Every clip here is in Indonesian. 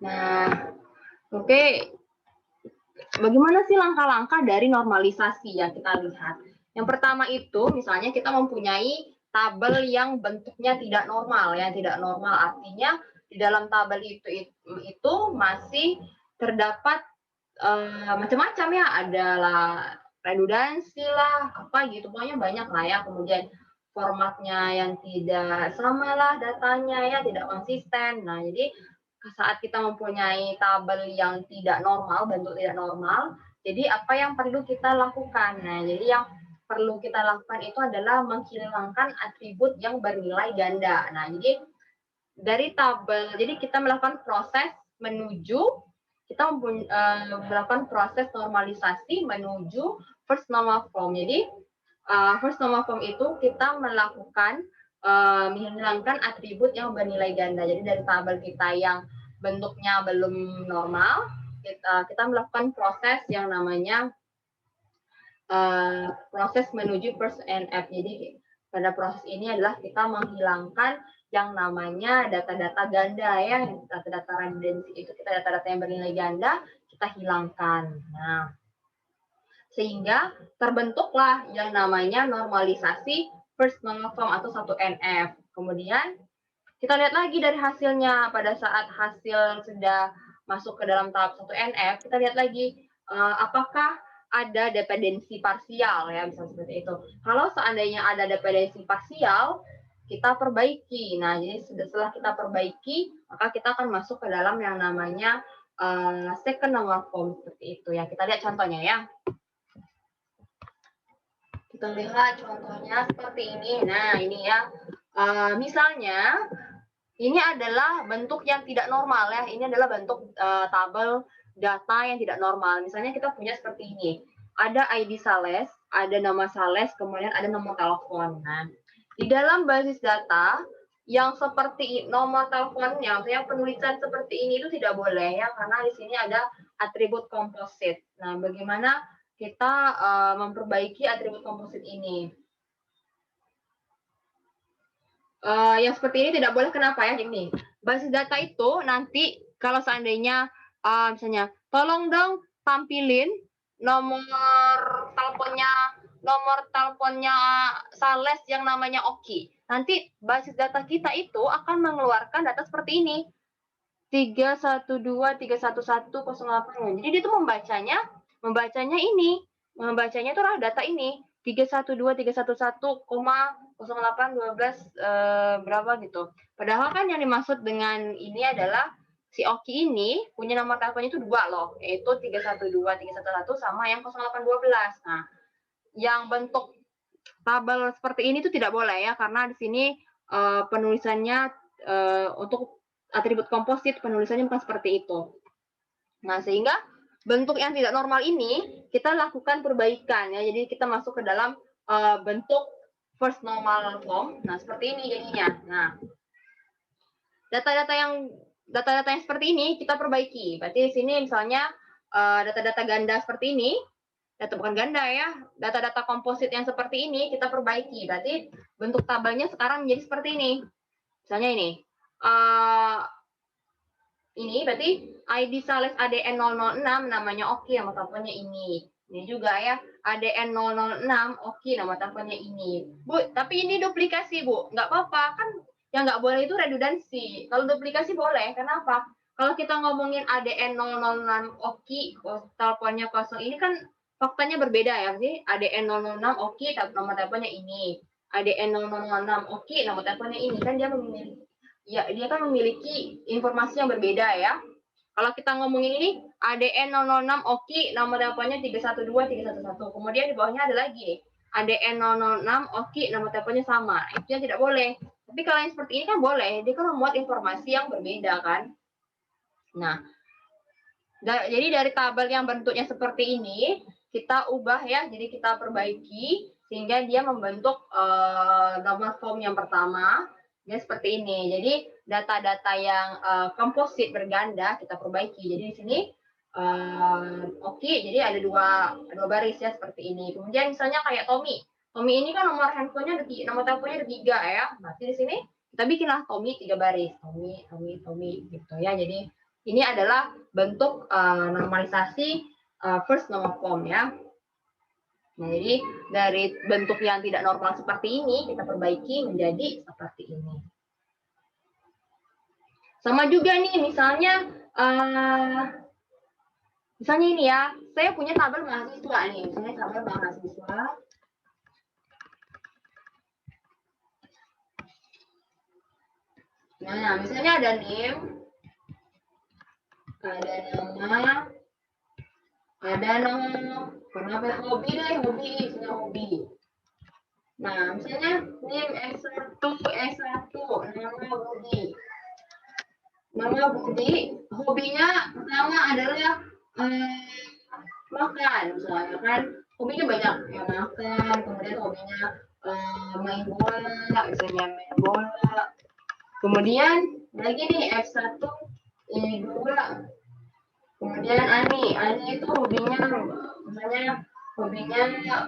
Nah, oke, bagaimana sih langkah-langkah dari normalisasi yang kita lihat? Yang pertama itu, misalnya kita mempunyai tabel yang bentuknya tidak normal, yang tidak normal artinya di dalam tabel itu masih terdapat macam-macam ya, adalah redundansi lah, apa gitu, pokoknya banyak lah ya. Kemudian formatnya yang tidak sama lah, datanya ya tidak konsisten. Nah, jadi saat kita mempunyai tabel yang tidak normal, bentuk tidak normal, jadi apa yang perlu kita lakukan? Nah, jadi yang perlu kita lakukan itu adalah menghilangkan atribut yang bernilai ganda. Nah, jadi dari tabel, jadi kita melakukan proses menuju kita melakukan proses normalisasi menuju first normal form. Jadi first normal form itu kita melakukan menghilangkan atribut yang bernilai ganda. Jadi dari tabel kita yang bentuknya belum normal, kita melakukan proses yang namanya proses menuju first NF. Jadi pada proses ini adalah kita menghilangkan yang namanya data-data ganda ya, data-data redundancy itu kita data-data yang bernilai ganda kita hilangkan. Nah, sehingga terbentuklah yang namanya normalisasi first normal form atau 1NF. Kemudian kita lihat lagi dari hasilnya pada saat hasil sudah masuk ke dalam tahap 1NF, kita lihat lagi apakah ada dependensi parsial ya, bisa seperti itu. Kalau seandainya ada dependensi parsial, kita perbaiki. Nah, jadi setelah kita perbaiki, maka kita akan masuk ke dalam yang namanya second normal form seperti itu ya. Kita lihat contohnya ya. Kita lihat contohnya seperti ini. Nah, ini ya. Misalnya ini adalah bentuk yang tidak normal ya. Ini adalah bentuk tabel data yang tidak normal. Misalnya kita punya seperti ini. Ada ID Sales, ada nama Sales, kemudian ada nomor telepon. Nah, di dalam basis data yang seperti nomor teleponnya, maksudnya penulisan seperti ini itu tidak boleh ya, karena di sini ada atribut komposit. Nah, bagaimana kita memperbaiki atribut komposit ini? Yang seperti ini tidak boleh, kenapa ya? Gini, basis data itu nanti kalau seandainya misalnya tolong dong tampilin nomor teleponnya Sales yang namanya Oki. Nanti basis data kita itu akan mengeluarkan data seperti ini. 312311008. Jadi dia itu membacanya ini, membacanya itu adalah data ini. 31231100812 berapa gitu. Padahal kan yang dimaksud dengan ini adalah si Oki ini punya nomor teleponnya itu 2 loh, yaitu 312311 sama yang 0812. Nah, yang bentuk tabel seperti ini tuh tidak boleh ya, karena di sini penulisannya untuk atribut komposit penulisannya bukan seperti itu. Nah, sehingga bentuk yang tidak normal ini kita lakukan perbaikan ya. Jadi kita masuk ke dalam bentuk first normal form. Nah, seperti ini jadinya. Nah, data-data yang seperti ini kita perbaiki. Berarti di sini misalnya data-data ganda seperti ini, data bukan ganda ya, data-data komposit yang seperti ini kita perbaiki. Berarti bentuk tabelnya sekarang menjadi seperti ini. Misalnya ini berarti ID Sales ADN 006 namanya Oki, nama teleponnya ini. Ini juga ya, ADN 006 Oki, nama teleponnya ini. Bu, tapi ini duplikasi, Bu. Nggak apa-apa, kan yang nggak boleh itu redundansi. Kalau duplikasi boleh, kenapa? Kalau kita ngomongin ADN 006 Oki, teleponnya kosong, ini kan faktanya berbeda ya. Jadi ADN 006 Oki, nomor teleponnya ini. ADN 006 Oki, nomor teleponnya ini. Kan dia memiliki ya, dia kan memiliki informasi yang berbeda ya. Kalau kita ngomongin ini ADN 006 Oki, nomor teleponnya 312311. Kemudian di bawahnya ada lagi ADN 006 Oki, nomor teleponnya sama. Itu yang tidak boleh. Tapi kalau yang seperti ini kan boleh, dia kan memuat informasi yang berbeda kan. Nah, jadi dari tabel yang bentuknya seperti ini kita ubah ya, jadi kita perbaiki sehingga dia membentuk nomor form yang pertama. Dia seperti ini. Jadi data-data yang komposit berganda kita perbaiki. Jadi di sini oke, jadi ada dua baris ya seperti ini. Kemudian misalnya kayak Tommy. Tommy ini kan nomor handphonenya nomor teleponnya ada 3 ya. Berarti di sini kita bikinlah Tommy 3 baris. Tommy gitu ya. Jadi Ini adalah bentuk normalisasi first normal form ya. Nah, jadi dari bentuk yang tidak normal seperti ini kita perbaiki menjadi seperti ini. Sama juga nih misalnya misalnya ini ya, saya punya tabel mahasiswa nih, misalnya tabel mahasiswa. Nah, misalnya ada name, ada nama, kenapa hobi deh, misalnya hobi. Nah, misalnya name S1, nama Budi. Nama Budi, hobinya pertama adalah makan, misalnya kan. Hobinya banyak, ya makan, kemudian hobinya main bola, misalnya main bola. Kemudian lagi nih F1, ini 2. Kemudian Ani itu hobinya misalnya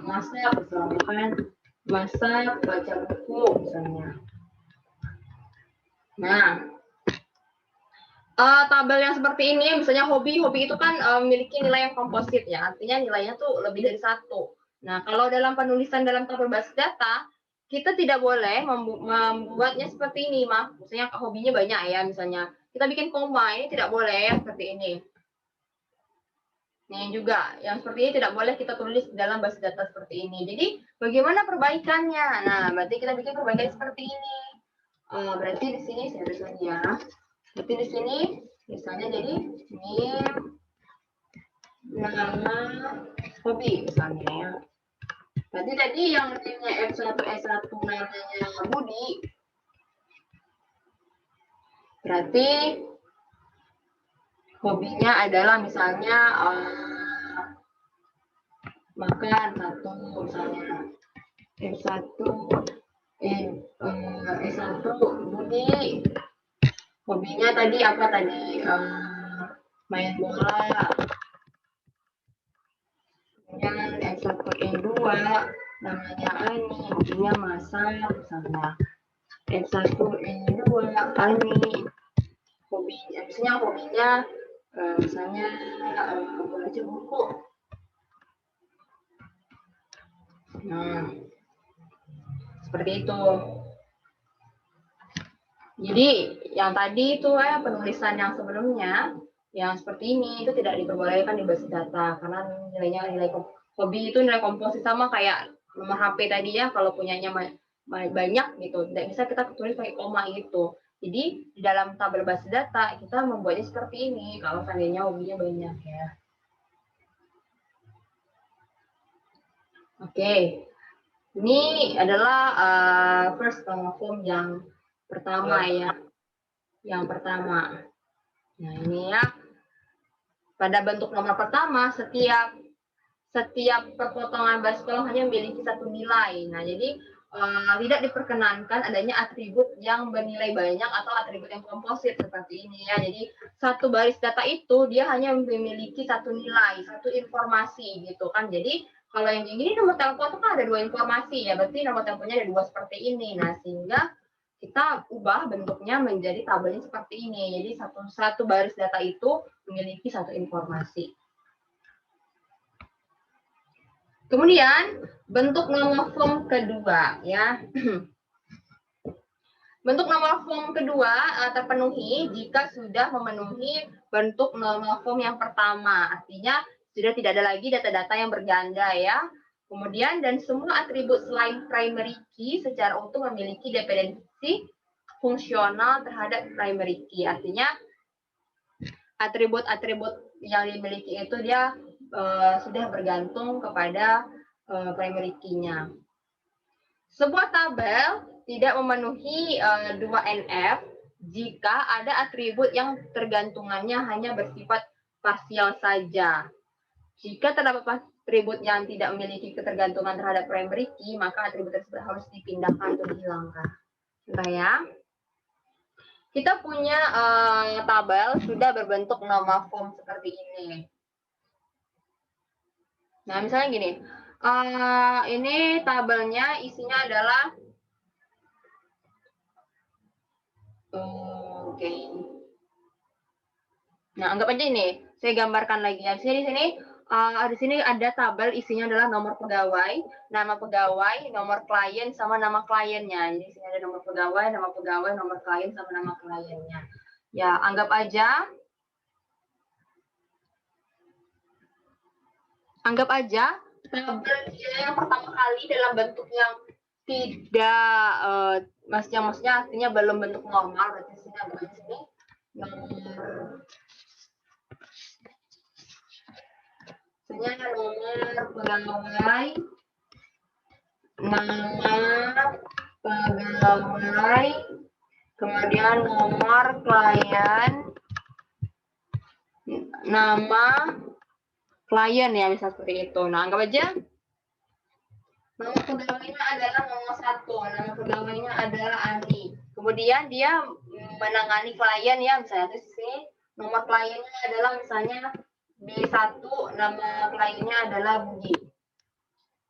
masak, misalnya kan, masak, baca buku misalnya. Nah, tabel yang seperti ini misalnya hobi itu kan memiliki nilai yang komposit ya, artinya nilainya tuh lebih dari 1. Nah, kalau dalam penulisan dalam tabel basis data kita tidak boleh membuatnya seperti ini, misalnya hobinya banyak ya, misalnya kita bikin koma, ini tidak boleh ya, seperti ini. Nah, juga yang seperti ini tidak boleh kita tulis dalam basis data seperti ini. Jadi bagaimana perbaikannya? Nah, berarti kita bikin perbaikan seperti ini. Berarti di sini saya tuliskan ya. Berarti di sini misalnya jadi nama hobi misalnya ya. Berarti tadi yang namanya F1 S1 namanya Budi. Berarti hobinya adalah misalnya makan 1 misalnya. S1 S1 Budi. Hobinya tadi apa tadi? Main bola. Kemudian S1 E2 namanya Ani, hobinya masak misalnya. S1 E2 Ani, hobinya misalnya baca buku. Nah, seperti itu. Jadi yang tadi itu penulisan yang sebelumnya yang seperti ini itu tidak diperbolehkan di basis data karena nilai hobi itu nilai komposit sama kayak nomor HP tadi ya, kalau punyanya banyak gitu tidak bisa kita tulis pakai koma gitu. Jadi di dalam tabel basis data kita membuatnya seperti ini kalau seandainya hobinya banyak ya. Oke. Ini adalah first form yang pertama ya. Yang pertama. Nah, ini ya. Pada bentuk nomor pertama, setiap perpotongan baris kolom hanya memiliki 1 nilai. Nah, jadi tidak diperkenankan adanya atribut yang bernilai banyak atau atribut yang komposit seperti ini ya. Jadi satu baris data itu dia hanya memiliki 1 nilai, 1 informasi gitu kan. Jadi kalau yang ini nomor telepon itu kan ada 2 informasi ya, berarti nomor teleponnya ada 2 seperti ini. Nah, sehingga kita ubah bentuknya menjadi tabelnya seperti ini. Jadi satu baris data itu memiliki 1 informasi. Kemudian bentuk normal form kedua ya. Bentuk normal form kedua terpenuhi jika sudah memenuhi bentuk normal form yang pertama. Artinya sudah tidak ada lagi data-data yang berganda ya. Kemudian dan semua atribut selain primary key secara utuh memiliki dependensi fungsional terhadap primary key. Artinya atribut-atribut yang dimiliki itu dia sudah bergantung kepada primary key-nya. Sebuah tabel tidak memenuhi 2NF jika ada atribut yang tergantungannya hanya bersifat parsial saja. Jika terdapat atribut yang tidak memiliki ketergantungan terhadap primary key, maka atribut tersebut harus dipindahkan atau dihilangkan. Nah ya, kita punya tabel sudah berbentuk normal form seperti ini. Nah, misalnya gini, ini tabelnya isinya adalah oke. Nah, anggap aja ini, saya gambarkan lagi ya. Di sini ada tabel isinya adalah nomor pegawai, nomor klien sama nama kliennya. Jadi di sini ada nomor pegawai, nomor klien sama nama kliennya. Ya, anggap aja tabel yang pertama kali dalam bentuk yang tidak maksudnya artinya belum bentuk normal, berarti sini anggap aja sini nomor pegawai, nama pegawai, kemudian nomor klien, nama klien ya, bisa seperti itu. Nah, anggap aja nama pegawainya adalah nomor 1, nama pegawainya adalah Ani. Kemudian dia menangani klien ya, misalnya di sini nomor kliennya adalah misalnya B1, nama kliennya adalah Budi.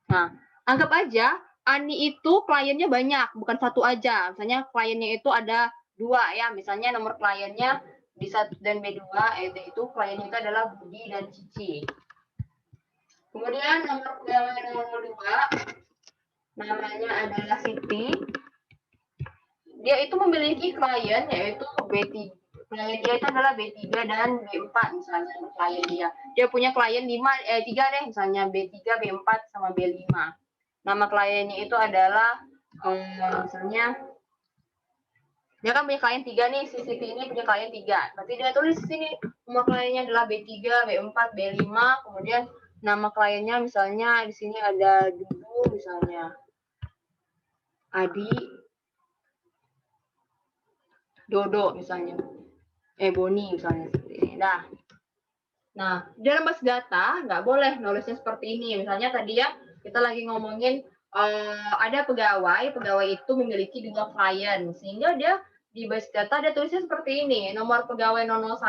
Nah, anggap aja Ani itu kliennya banyak, bukan satu aja. Misalnya kliennya itu ada 2 ya, misalnya nomor kliennya B1 dan B2, itu kliennya itu adalah Budi dan Cici. Kemudian nomor pegawai nomor 2 namanya adalah Siti. Dia itu memiliki klien yaitu B3. Klien dia itu adalah B3 dan B4 misalnya klien dia. Dia punya klien 3 deh misalnya B3, B4 sama B5. Nama kliennya itu adalah misalnya dia kan punya klien 3 nih, si Siti ini punya klien 3. Berarti dia tulis di sini nomor kliennya adalah B3, B4, B5, kemudian nama kliennya misalnya di sini ada Dudu misalnya. Adi, Dodo misalnya, Boni misalnya seperti ini. Nah, dalam base data nggak boleh nulisnya seperti ini. Misalnya tadi ya kita lagi ngomongin ada pegawai itu memiliki 2 klien, sehingga dia di base data dia tulisnya seperti ini. Nomor pegawai 001,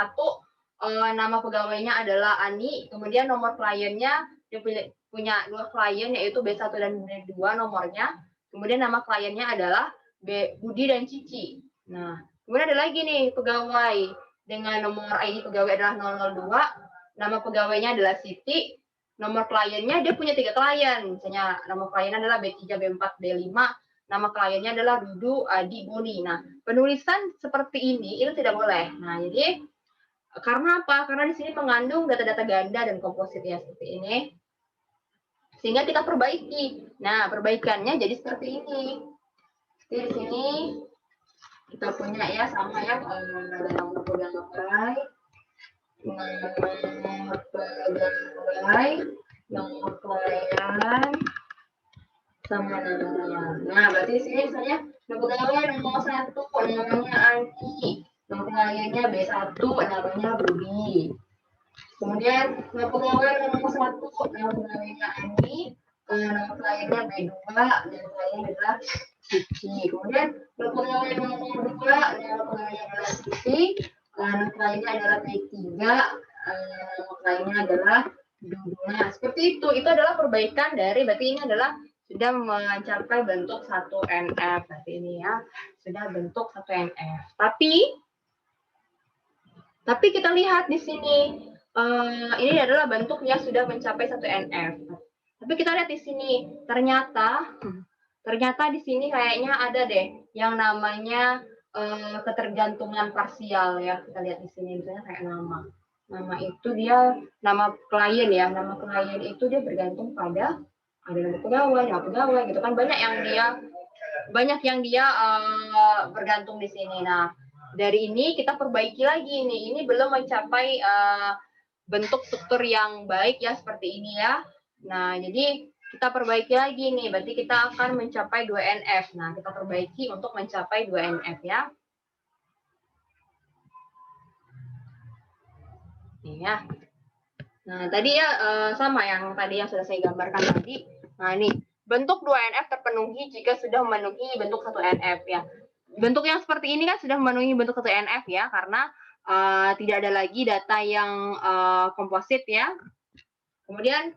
nama pegawainya adalah Ani, kemudian nomor kliennya dia punya 2 klien yaitu B1 dan B2 nomornya. Kemudian nama kliennya adalah Budi dan Cici. Nah, kemudian ada lagi nih pegawai dengan nomor ID pegawai adalah 002, nama pegawainya adalah Siti, nomor kliennya dia punya 3 klien. Misalnya nama kliennya adalah B3, B4, B5, nama kliennya adalah Dudu, Adi, Boni. Nah, penulisan seperti ini itu tidak boleh. Nah, jadi karena apa? Karena di sini mengandung data-data ganda dan komposit ya seperti ini. Sehingga kita perbaiki. Nah, perbaikannya jadi seperti ini. Jadi di sini kita punya ya sama ya nomor pegawai, nomor klien, sama namanya. Nah, berarti di sini misalnya nomor pegawai nomor 1 namanya Anki, nomor kliennya B1 namanya Budi. Kemudian nomor pegawai nomor 1 nama pegawainya Ani, nama kliennya B2 dan kliennya adalah Cici. Kemudian nomor pegawai nomor 2 nama pegawainya adalah Cici, nama kliennya adalah B3, nama kliennya adalah Dudu. Nah, seperti itu. Itu adalah perbaikan dari berarti ini adalah sudah mencapai bentuk 1NF. Berarti ini ya sudah bentuk 1NF. Tapi kita lihat di sini ini adalah bentuk yang sudah mencapai 1NF. Tapi kita lihat di sini, ternyata di sini kayaknya ada deh yang namanya ketergantungan parsial ya. Kita lihat di sini misalnya kayak nama. Nama itu dia nama klien ya. Nama klien itu dia bergantung pada ada nama pegawai gitu kan, banyak yang dia bergantung di sini. Nah, dari ini kita perbaiki lagi nih. Ini belum mencapai bentuk struktur yang baik ya seperti ini ya. Nah, jadi kita perbaiki lagi nih. Berarti kita akan mencapai 2NF. Nah, kita perbaiki untuk mencapai 2NF ya. Ini ya. Nah, tadi ya sama yang tadi yang sudah saya gambarkan tadi. Nah, ini bentuk 2NF terpenuhi jika sudah memenuhi bentuk 1NF ya. Bentuk yang seperti ini kan sudah memenuhi bentuk 1NF ya, karena tidak ada lagi data yang komposit ya. Kemudian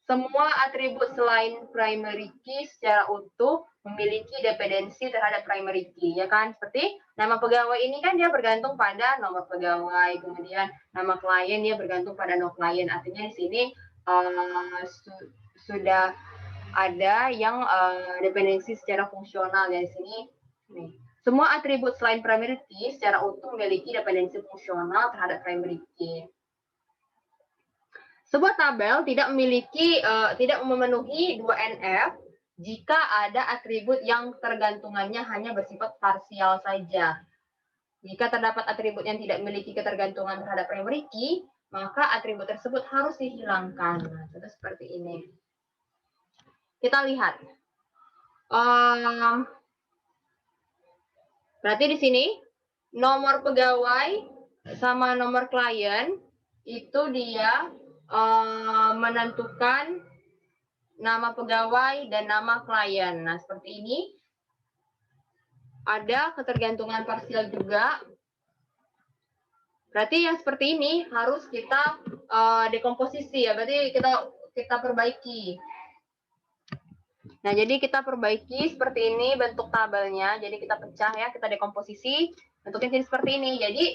semua atribut selain primary key secara utuh memiliki dependensi terhadap primary key, ya kan? Seperti nama pegawai ini kan dia bergantung pada nomor pegawai, kemudian nama klien dia bergantung pada no klien. Artinya di sini sudah ada yang dependensi secara fungsional ya di sini. Nih. Semua atribut selain primary key secara utuh memiliki dependensi fungsional terhadap primary key. Sebuah tabel tidak memenuhi 2NF jika ada atribut yang tergantungannya hanya bersifat parsial saja. Jika terdapat atribut yang tidak memiliki ketergantungan terhadap primary key, maka atribut tersebut harus dihilangkan. Nah, contoh seperti ini. Kita lihat. Berarti di sini nomor pegawai sama nomor klien itu dia menentukan nama pegawai dan nama klien. Nah, seperti ini. Ada ketergantungan parsial juga. Berarti yang seperti ini harus kita dekomposisi ya. Berarti kita perbaiki. Nah, jadi kita perbaiki seperti ini bentuk tabelnya. Jadi kita pecah ya, kita dekomposisi. Bentuknya jadi seperti ini. Jadi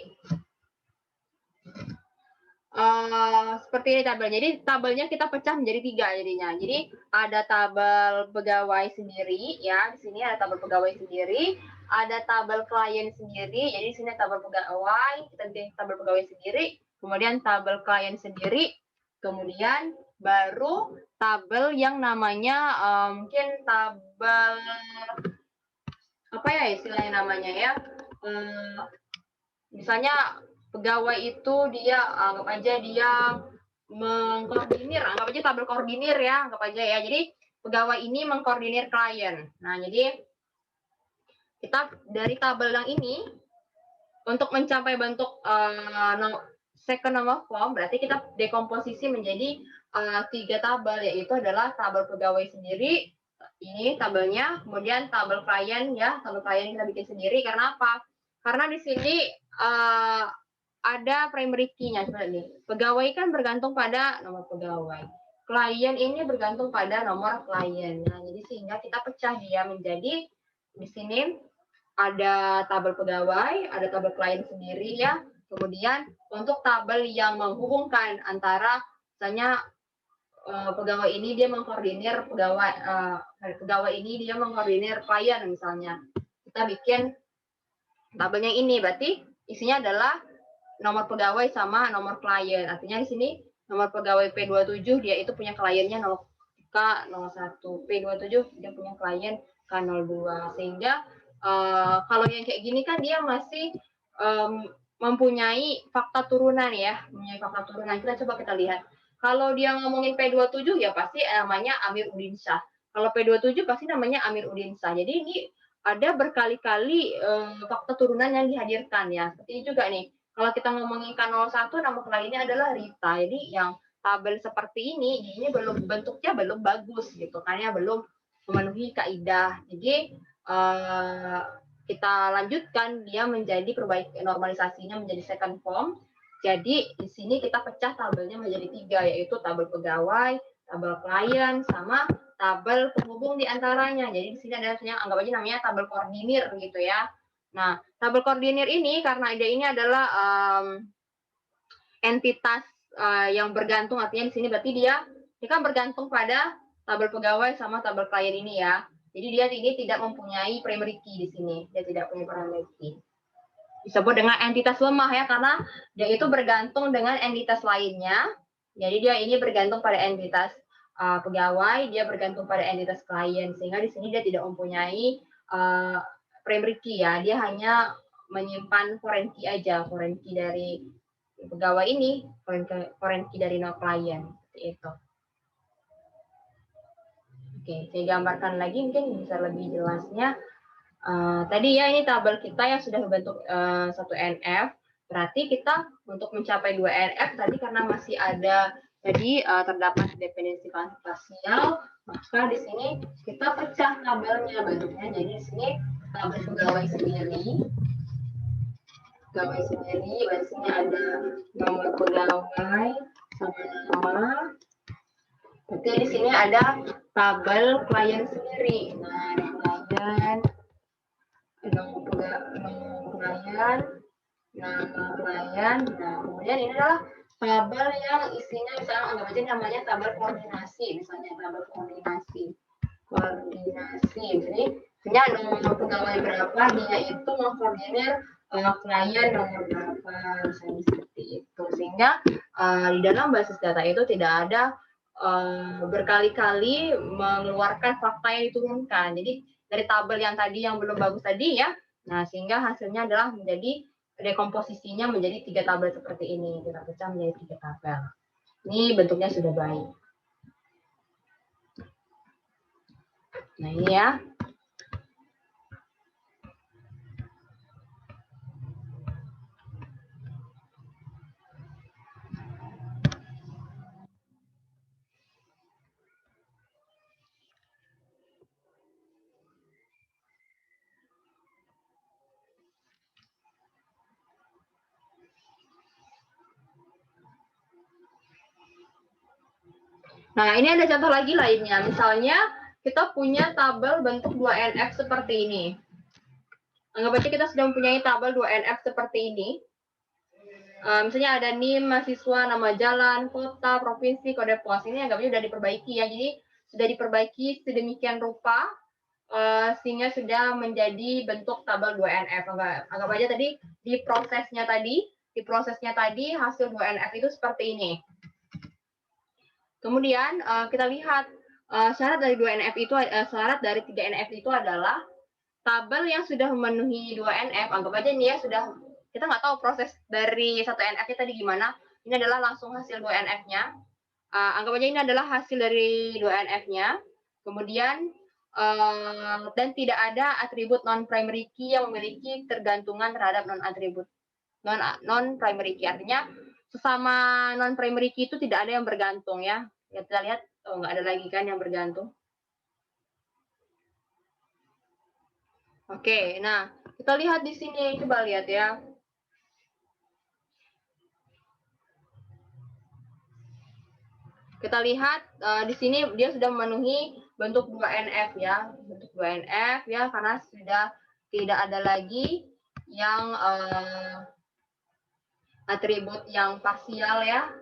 seperti ini tabel. Jadi tabelnya kita pecah menjadi 3 jadinya. Jadi ada tabel pegawai sendiri ya. Di sini ada tabel pegawai sendiri, ada tabel klien sendiri. Jadi di sini tabel pegawai, kita bikin tabel pegawai sendiri, kemudian tabel klien sendiri, kemudian baru tabel yang namanya mungkin tabel apa ya istilahnya namanya ya. Misalnya pegawai itu dia anggap aja dia mengkoordinir, anggap aja tabel koordinir ya, anggap aja ya. Jadi pegawai ini mengkoordinir klien. Nah, jadi kita dari tabel yang ini untuk mencapai bentuk second normal form, berarti kita dekomposisi menjadi 3 tabel, yaitu adalah tabel pegawai sendiri, ini tabelnya, kemudian tabel klien ya, tabel klien kita bikin sendiri. Karena apa? Karena di sini ada primary key-nya seperti ini. Pegawai kan bergantung pada nomor pegawai. Klien ini bergantung pada nomor klien. Nah, jadi sehingga kita pecah dia menjadi di sini ada tabel pegawai, ada tabel klien sendiri ya. Kemudian untuk tabel yang menghubungkan antara misalnya pegawai ini dia mengkoordinir pegawai ini dia mengkoordinir klien misalnya. Kita bikin tabelnya ini, berarti isinya adalah nomor pegawai sama nomor klien. Artinya di sini nomor pegawai P27 dia itu punya kliennya K01, P27 dia punya klien K02. Sehingga kalau yang kayak gini kan dia masih mempunyai fakta turunan ya, mempunyai fakta turunan. Kita lihat. Kalau dia ngomongin P27 ya pasti namanya Amir Udin Shah. Kalau P27 pasti namanya Amir Udin Shah. Jadi ini ada berkali-kali fakta turunan yang dihadirkan ya. Seperti ini juga nih. Kalau kita ngomongin K01, nama kliennya adalah Rita. Jadi yang tabel seperti ini bentuknya belum bagus gitu kan ya, belum memenuhi kaidah. Jadi kita lanjutkan dia menjadi normalisasinya menjadi second form. Jadi di sini kita pecah tabelnya menjadi 3, yaitu tabel pegawai, tabel klien, sama tabel penghubung di antaranya. Jadi di sini ada yang anggap aja namanya tabel koordinir gitu ya. Nah, tabel koordinir ini karena ide ini adalah entitas yang bergantung, artinya di sini berarti dia kan bergantung pada tabel pegawai sama tabel klien ini ya. Jadi dia ini tidak mempunyai primary key di sini, dia tidak punya primary key. Disebut dengan entitas lemah ya, karena dia itu bergantung dengan entitas lainnya. Jadi dia ini bergantung pada entitas pegawai, dia bergantung pada entitas klien, sehingga di sini dia tidak mempunyai primary key ya, dia hanya menyimpan foreign key aja, foreign key dari pegawai ini, foreign key dari no klien, seperti itu. Oke, saya gambarkan lagi mungkin bisa lebih jelasnya. Tadi ya ini tabel kita yang sudah berbentuk 1NF, berarti kita untuk mencapai 2NF tadi karena masih ada jadi terdapat dependensi parsial, maka di sini kita pecah tabelnya bentuknya. Jadi di sini tabel pegawai sendiri, di sini ada nomor pegawai sama nama. Berarti Jadi di sini ada tabel klien sendiri. Nah, ada klien, nama klien, nama klien. Nah, kemudian ini adalah tabel yang isinya misalnya anggap aja namanya tabel koordinasi, misalnya tabel koordinasi. Jadi nomor pegawai berapa, dia itu mengkoordinir klien nomor berapa, misalnya seperti itu. Sehingga di dalam basis data itu tidak ada berkali-kali mengeluarkan fakta yang diturunkan. Jadi dari tabel yang tadi yang belum bagus tadi ya, nah sehingga hasilnya adalah menjadi dekomposisinya menjadi 3 tabel seperti ini. Kita pecah menjadi 3 tabel. Ini bentuknya sudah baik. Nah ini ya. Nah, ini ada contoh lagi lainnya. Misalnya, kita punya tabel bentuk 2NF seperti ini. Anggap aja kita sudah mempunyai tabel 2NF seperti ini. Misalnya ada NIM, mahasiswa, nama jalan, kota, provinsi, kode pos. Ini anggap aja sudah diperbaiki ya. Jadi, sudah diperbaiki sedemikian rupa, sehingga sudah menjadi bentuk tabel 2NF. Anggap aja tadi, di prosesnya tadi, hasil 2NF itu seperti ini. Kemudian kita lihat syarat dari 2NF itu, syarat dari 3NF itu adalah tabel yang sudah memenuhi 2NF. Anggap aja ini ya sudah, kita nggak tahu proses dari 1NF tadi gimana. Ini adalah langsung hasil 2NF-nya. Anggap aja ini adalah hasil dari 2NF-nya. Kemudian dan tidak ada atribut non-primary key yang memiliki tergantungan terhadap non-atribut non-primary key. Artinya sesama non-primary key itu tidak ada yang bergantung ya. Kita lihat, nggak ada lagi kan yang bergantung. Oke, nah kita lihat di sini, coba lihat ya. Kita lihat di sini dia sudah memenuhi bentuk 2NF ya, bentuk 2NF ya, karena sudah tidak ada lagi yang atribut yang parsial ya.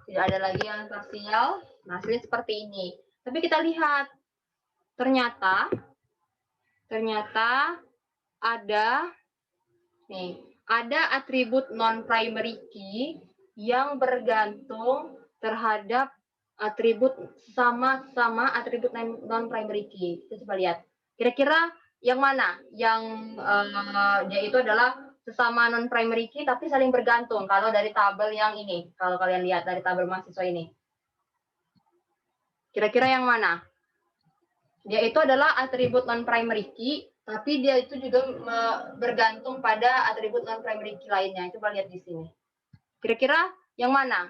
Tidak ada lagi yang parsial. Nah, hasilnya seperti ini. Tapi kita lihat, ternyata ada atribut non-primary key yang bergantung terhadap atribut sama atribut non-primary key. Kita coba lihat. Kira-kira yang mana? Yang dia itu adalah sesama non-primary key tapi saling bergantung. Kalau dari tabel yang ini, kalau kalian lihat dari tabel mahasiswa ini. Kira-kira yang mana? Dia itu adalah atribut non-primary key, tapi dia itu juga bergantung pada atribut non-primary key lainnya. Coba lihat di sini. Kira-kira yang mana?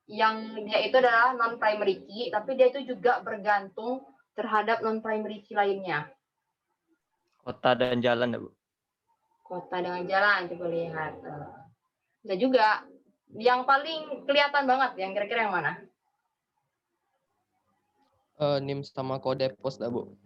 Yang dia itu adalah non-primary key, tapi dia itu juga bergantung terhadap non-primary key lainnya. Kota dan jalan, Bu. Kota dengan jalan, coba lihat. Dan juga yang paling kelihatan banget, yang kira-kira yang mana? NIM sama kode pos, Bu.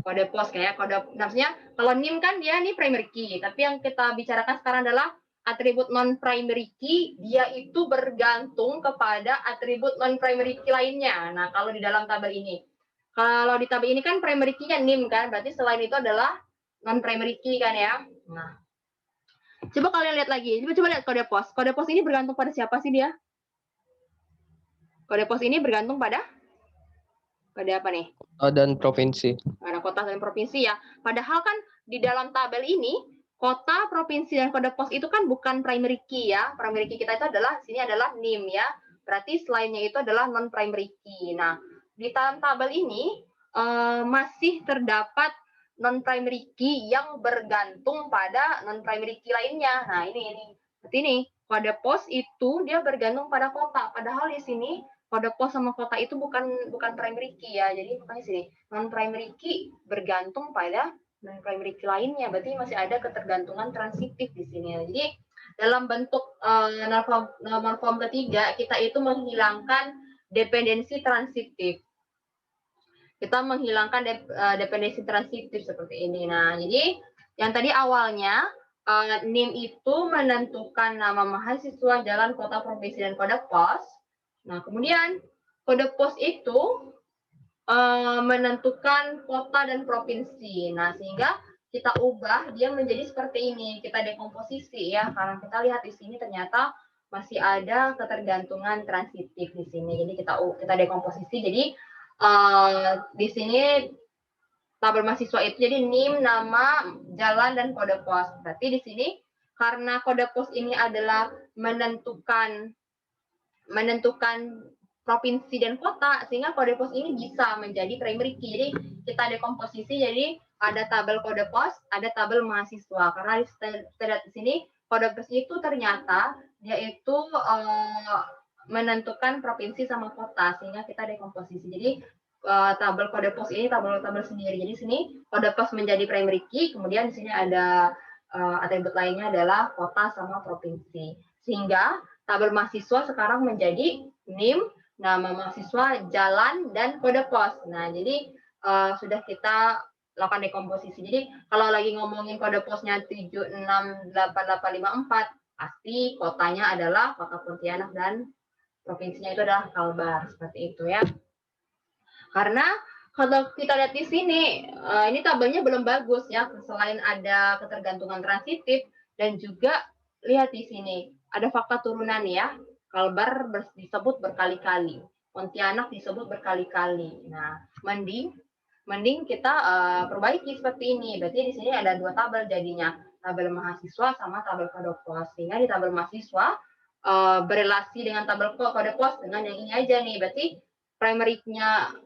Kode pos kayak kode, maksudnya kalau NIM kan dia nih primary key, tapi yang kita bicarakan sekarang adalah atribut non-primary key, dia itu bergantung kepada atribut non-primary key lainnya. Nah, kalau di dalam tabel ini. Kalau di tabel ini kan primary key-nya NIM kan, berarti selain itu adalah non-primary key kan ya. Nah, coba kalian lihat lagi. Coba lihat kode pos. Kode pos ini bergantung pada siapa sih dia? Kode pos ini bergantung pada apa nih? Kota dan provinsi. Pada kota dan provinsi ya. Padahal kan di dalam tabel ini kota, provinsi, dan kode pos itu kan bukan primary key ya. Primary key kita itu adalah sini adalah NIM ya. Berarti selainnya itu adalah non-primary key. Nah, di dalam tabel ini masih terdapat non-primary key yang bergantung pada non-primary key lainnya. Nah, ini. Berarti ini kode pos itu dia bergantung pada kota. Padahal di sini kode pos sama kota itu bukan primary key ya. Jadi makanya sini non-primary key bergantung pada non-primary key lainnya. Berarti masih ada ketergantungan transitif di sini. Jadi dalam bentuk normal form ketiga kita itu menghilangkan dependensi transitif. Kita menghilangkan dependensi transitif seperti ini. Nah, jadi yang tadi awalnya NIM itu menentukan nama mahasiswa, jalan, kota, provinsi, dan kode pos. Nah, kemudian kode pos itu menentukan kota dan provinsi. Nah, sehingga kita ubah dia menjadi seperti ini. Kita dekomposisi ya, karena kita lihat di sini ternyata masih ada ketergantungan transitif di sini. Jadi kita dekomposisi. Jadi di sini tabel mahasiswa itu jadi NIM, nama, jalan, dan kode pos. Berarti di sini karena kode pos ini adalah menentukan provinsi dan kota, sehingga kode pos ini bisa menjadi primary key. Jadi kita dekomposisi, jadi ada tabel kode pos, ada tabel mahasiswa. Karena kita lihat di sini kode pos itu ternyata dia itu menentukan provinsi sama kota, sehingga kita dekomposisi. Jadi tabel kode pos ini tabel sendiri. Jadi sini kode pos menjadi primary key, kemudian di sini ada atribut lainnya adalah kota sama provinsi. Sehingga tabel mahasiswa sekarang menjadi NIM, nama mahasiswa, jalan, dan kode pos. Nah, jadi sudah kita lakukan dekomposisi. Jadi kalau lagi ngomongin kode posnya 768854, pasti kotanya adalah Kota Pontianak dan provinsinya itu adalah Kalbar. Seperti itu ya. Karena kalau kita lihat di sini, ini tabelnya belum bagus ya. Selain ada ketergantungan transitif dan juga lihat di sini ada fakta turunan ya. Kalbar disebut berkali-kali, Pontianak disebut berkali-kali. Nah, mending kita perbaiki seperti ini. Berarti di sini ada dua tabel jadinya, tabel mahasiswa sama tabel kode pos. Sehingga di tabel mahasiswa berelasi dengan tabel kode pos dengan yang ini aja nih. Berarti primary key-nya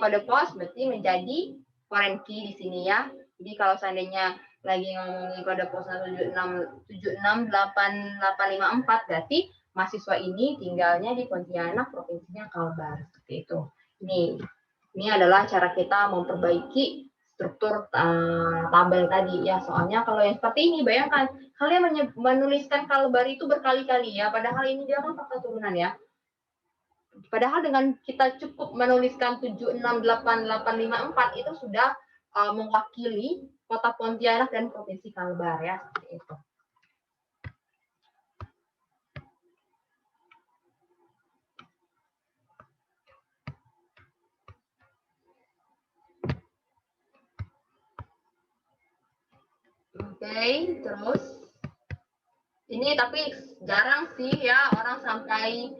kode pos berarti menjadi foreign key di sini ya. Jadi kalau seandainya lagi ngomongin kode pos 768854 berarti mahasiswa ini tinggalnya di Pontianak, provinsinya Kalbar. Seperti itu. Ini adalah cara kita memperbaiki struktur tabel tadi ya. Soalnya kalau yang seperti ini, bayangkan kalian menuliskan Kalbar itu berkali-kali ya. Padahal ini dia kan fakta turunan ya. Padahal dengan kita cukup menuliskan 768854 itu sudah mewakili Kota Pontianak dan Provinsi Kalbar ya. Seperti itu. Oke, terus ini tapi jarang sih ya orang sampai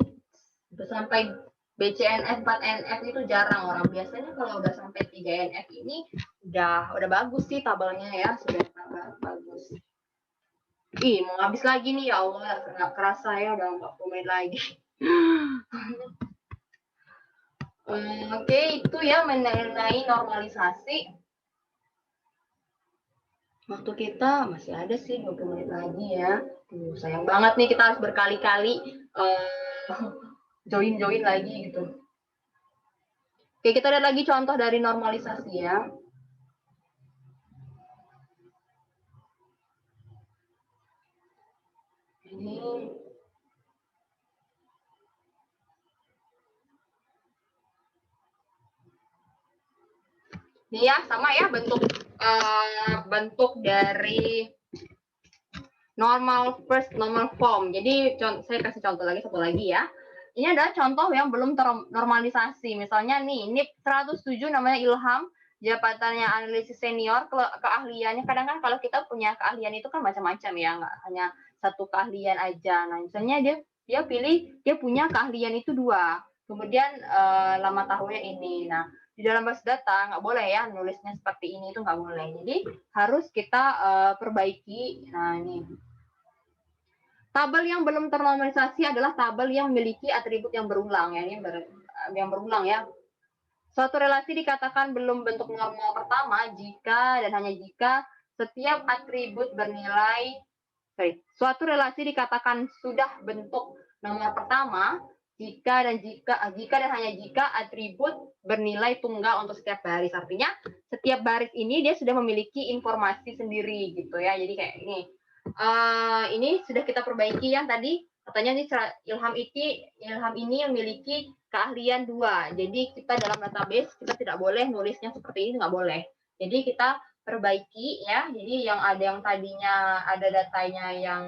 BCNF 4NF itu jarang orang. Biasanya kalau udah sampai 3NF ini udah bagus sih tabelnya ya, sudah bagus. Ih, mau habis lagi nih ya Allah, nggak kerasa ya udah 40 menit lagi. Oke, itu ya mengenai normalisasi. Waktu kita masih ada sih 20 menit lagi ya. Sayang banget nih kita harus berkali-kali join lagi gitu. Oke, kita lihat lagi contoh dari normalisasi ya. Ini ya sama ya bentuk dari normal form. Jadi saya kasih contoh lagi satu lagi ya. Ini adalah contoh yang belum ternormalisasi. Misalnya nih, NIP 107 namanya Ilham, jabatannya analisis senior, keahliannya kadang kan kalau kita punya keahlian itu kan macam-macam ya, nggak hanya satu keahlian aja. Nah, misalnya dia pilih dia punya keahlian itu 2. Kemudian lama tahunnya ini. Nah, di dalam basis data nggak boleh ya nulisnya seperti ini, itu nggak boleh. Jadi harus kita perbaiki. Nah, ini tabel yang belum ternormalisasi adalah tabel yang memiliki atribut yang berulang ya. Ini yang berulang ya. Suatu relasi dikatakan belum bentuk normal pertama jika dan hanya jika setiap atribut bernilai suatu relasi dikatakan sudah bentuk nomor pertama jika dan hanya jika atribut bernilai tunggal untuk setiap baris. Artinya setiap baris ini dia sudah memiliki informasi sendiri gitu ya. Jadi kayak ini ini sudah kita perbaiki yang tadi katanya nih Ilham ini memiliki keahlian 2. Jadi kita dalam database kita tidak boleh nulisnya seperti ini, nggak boleh. Jadi kita perbaiki ya. Jadi yang tadinya ada datanya yang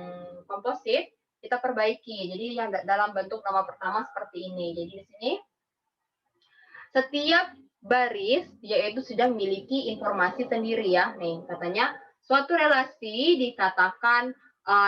komposit kita perbaiki. Jadi yang dalam bentuk nama pertama seperti ini. Jadi di sini setiap baris yaitu sudah memiliki informasi sendiri ya. Nih katanya suatu relasi dikatakan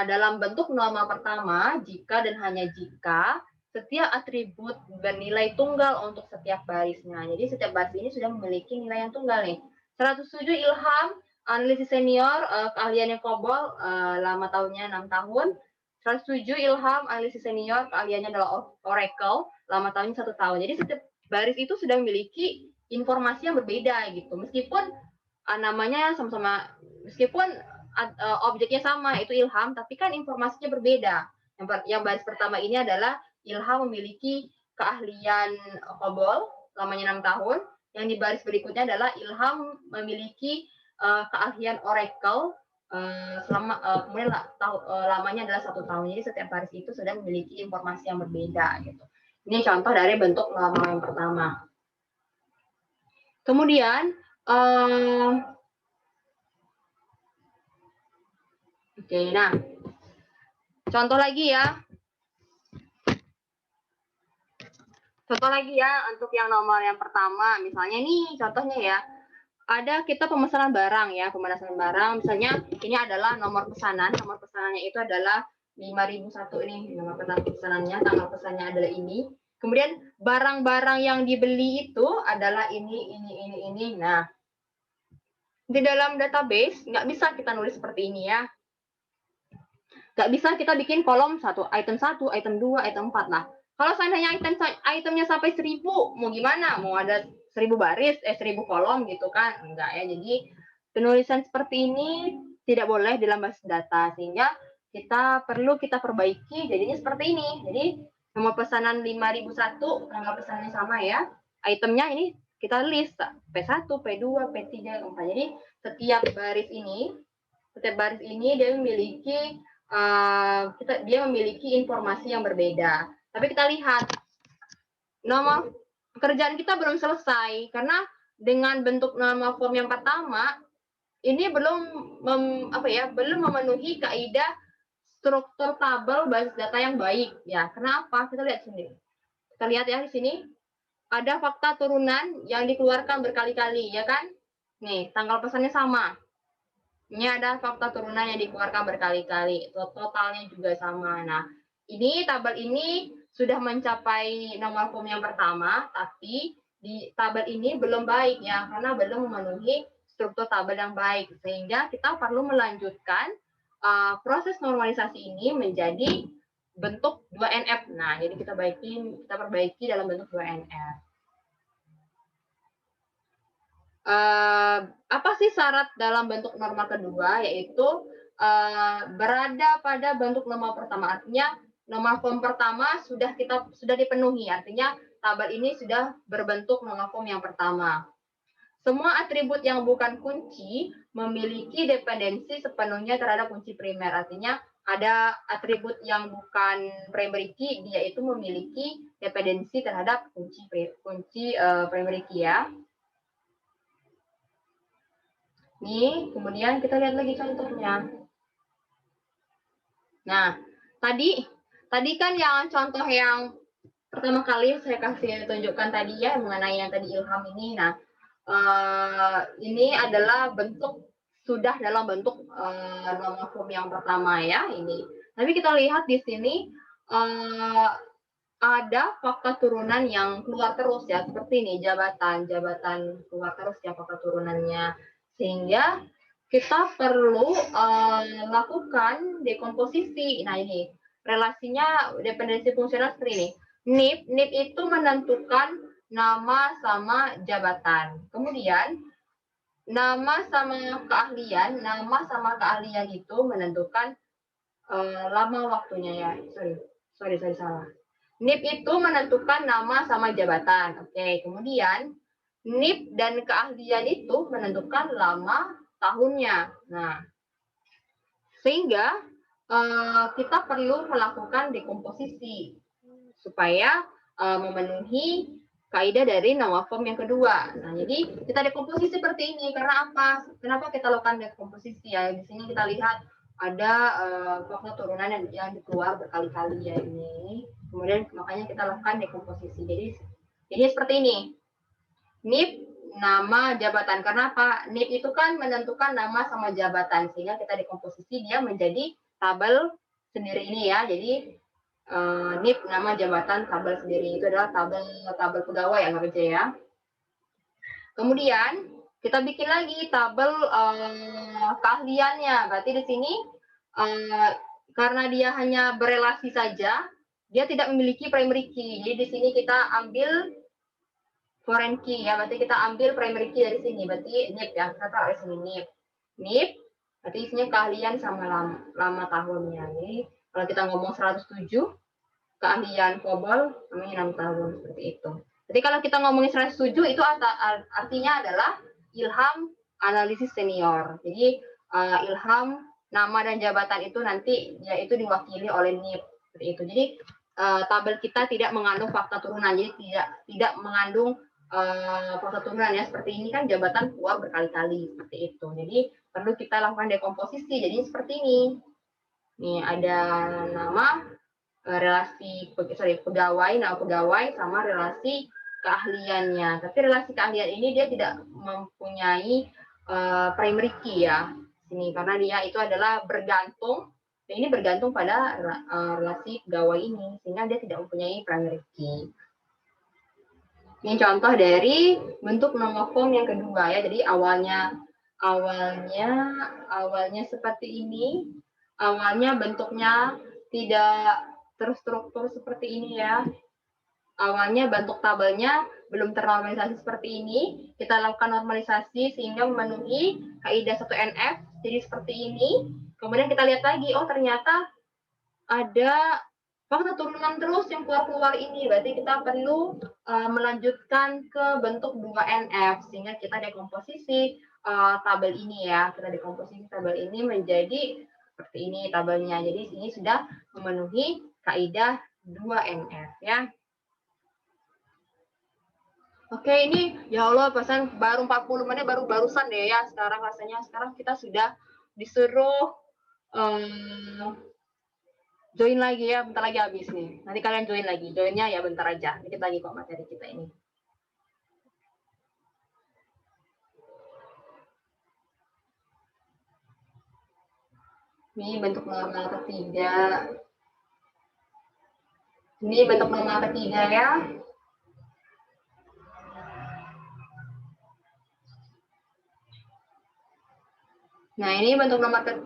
dalam bentuk nama pertama jika dan hanya jika setiap atribut bernilai tunggal untuk setiap barisnya. Jadi setiap baris ini sudah memiliki nilai yang tunggal nih. 107 Ilham, analisis senior, keahliannya COBOL, lama tahunnya 6 tahun. 107 Ilham, analisis senior, keahliannya adalah Oracle, lama tahunnya 1 tahun. Jadi setiap baris itu sudah memiliki informasi yang berbeda gitu. Meskipun namanya sama-sama, meskipun objeknya sama itu Ilham, tapi kan informasinya berbeda. Yang baris pertama ini adalah Ilham memiliki keahlian COBOL, lamanya 6 tahun. Yang di baris berikutnya adalah Ilham memiliki keahlian Oracle, kemudian lamanya adalah 1 tahun. Jadi setiap baris itu sudah memiliki informasi yang berbeda gitu. Ini contoh dari bentuk nama yang pertama. Kemudian oke, nah contoh lagi ya. Contoh lagi ya untuk yang nomor yang pertama, misalnya nih contohnya ya. Ada kita pemesanan barang ya, pemesanan barang. Misalnya ini adalah nomor pesanan. Nomor pesanannya itu adalah 5001 ini. Nomor pesanannya, tanggal pesannya adalah ini. Kemudian barang-barang yang dibeli itu adalah ini. Nah, di dalam database nggak bisa kita nulis seperti ini ya. Nggak bisa kita bikin kolom item 1, item 2, item 4 lah. Kalau seandainya itemnya sampai 1000, mau gimana? Mau ada 1000 baris, 1000 kolom gitu kan? Enggak ya. Jadi penulisan seperti ini tidak boleh dalam basis data, sehingga kita perbaiki jadinya seperti ini. Jadi nomor pesanan 5001, tanggal pesanannya sama ya. Itemnya ini kita list P1, P2, P3, P4. Jadi setiap baris ini dia memiliki informasi yang berbeda. Tapi kita lihat nama pekerjaan kita belum selesai karena dengan bentuk nama form yang pertama ini belum memenuhi kaidah struktur tabel basis data yang baik ya. Kenapa? Kita lihat sini. Kita lihat ya di sini ada fakta turunan yang dikeluarkan berkali-kali ya kan? Nih, tanggal pesannya sama. Ini ada fakta turunan yang dikeluarkan berkali-kali, totalnya juga sama. Nah, ini tabel ini sudah mencapai nomor form yang pertama, tapi di tabel ini belum baik ya, karena belum memenuhi struktur tabel yang baik. Sehingga kita perlu melanjutkan proses normalisasi ini menjadi bentuk 2NF. Nah, jadi kita perbaiki dalam bentuk 2NF. Apa sih syarat dalam bentuk norma kedua, yaitu berada pada bentuk norma pertama. Artinya norma form pertama sudah dipenuhi, artinya tabel ini sudah berbentuk norma form yang pertama. Semua atribut yang bukan kunci memiliki dependensi sepenuhnya terhadap kunci primer. Artinya ada atribut yang bukan primary key, dia itu memiliki dependensi terhadap kunci primary key ya. Nih, kemudian kita lihat lagi contohnya. Nah, tadi kan yang contoh yang pertama kali saya kasih tunjukkan tadi ya, mengenai yang tadi Ilham ini. Nah, ini adalah sudah dalam bentuk norma form yang pertama ya, ini. Tapi kita lihat di sini ada fakta turunan yang keluar terus ya, seperti ini, jabatan keluar terus ya fakta turunannya. Sehingga kita perlu lakukan dekomposisi. Nah, ini relasinya dependensi fungsional seperti ini. NIP itu menentukan nama sama jabatan. Kemudian nama sama keahlian itu menentukan lama waktunya ya. Sorry salah. NIP itu menentukan nama sama jabatan. Oke, kemudian NIP dan keahlian itu menentukan lama tahunnya. Nah, Sehingga kita perlu melakukan dekomposisi supaya memenuhi kaidah dari nama form yang kedua. Nah, jadi kita dekomposisi seperti ini karena apa? Kenapa kita lakukan dekomposisi ya? Di sini kita lihat ada faktor turunan yang keluar berkali-kali ya ini. Kemudian makanya kita lakukan dekomposisi. Jadi seperti ini. NIP nama jabatan. Karena apa? NIP itu kan menentukan nama sama jabatan sehingga kita dekomposisi dia menjadi tabel sendiri ini ya. Jadi NIP nama jabatan tabel sendiri itu adalah tabel pegawai ya kerja ya. Kemudian kita bikin lagi tabel keahliannya. Berarti di sini karena dia hanya berelasi saja, dia tidak memiliki primary key. Jadi di sini kita ambil foreign key ya. Berarti kita ambil primary key dari sini. Berarti NIP ya. Kita taruh di sini NIP. NIP berarti isinya keahlian sama lama tahunnya. Jadi kalau kita ngomong 107 keahlian COBOL namanya 6 tahun seperti itu. Jadi kalau kita ngomongin 107 itu artinya adalah Ilham analisis senior. Jadi Ilham nama dan jabatan itu nanti yaitu diwakili oleh NIP seperti itu. Jadi tabel kita tidak mengandung fakta turunan. Jadi tidak mengandung fakta turunan ya. Seperti ini kan jabatan keluar berkali-kali seperti itu. Jadi perlu kita lakukan dekomposisi. Jadi seperti ini. Nih ada nama relasi pegawai, nama pegawai sama relasi keahliannya. Tapi relasi keahlian ini dia tidak mempunyai primary key ya. Sini karena dia itu adalah bergantung. Dan ini bergantung pada relasi pegawai ini sehingga dia tidak mempunyai primary key. Ini contoh dari bentuk nama form yang kedua ya. Jadi awalnya seperti ini. Awalnya bentuknya tidak terstruktur seperti ini ya. Awalnya bentuk tabelnya belum ternormalisasi seperti ini. Kita lakukan normalisasi sehingga memenuhi kaidah 1NF. Jadi seperti ini. Kemudian kita lihat lagi, oh ternyata ada fakta turunan terus yang keluar-keluar ini. Berarti kita perlu melanjutkan ke bentuk 2NF. Sehingga kita dekomposisi tabel ini ya. Kita dekomposisi tabel ini menjadi seperti ini tabelnya. Jadi ini sudah memenuhi kaidah 2NF ya. Oke, ini ya Allah pesan baru 40 menit barusan deh ya. Sekarang rasanya kita sudah disuruh join lagi ya, bentar lagi habis nih. Nanti kalian join lagi. Joinnya ya bentar aja. Dikit lagi kok materi kita ini. Ini bentuk normal ketiga. Ini bentuk normal ketiga ya. Nah, ini bentuk nomor ketiga.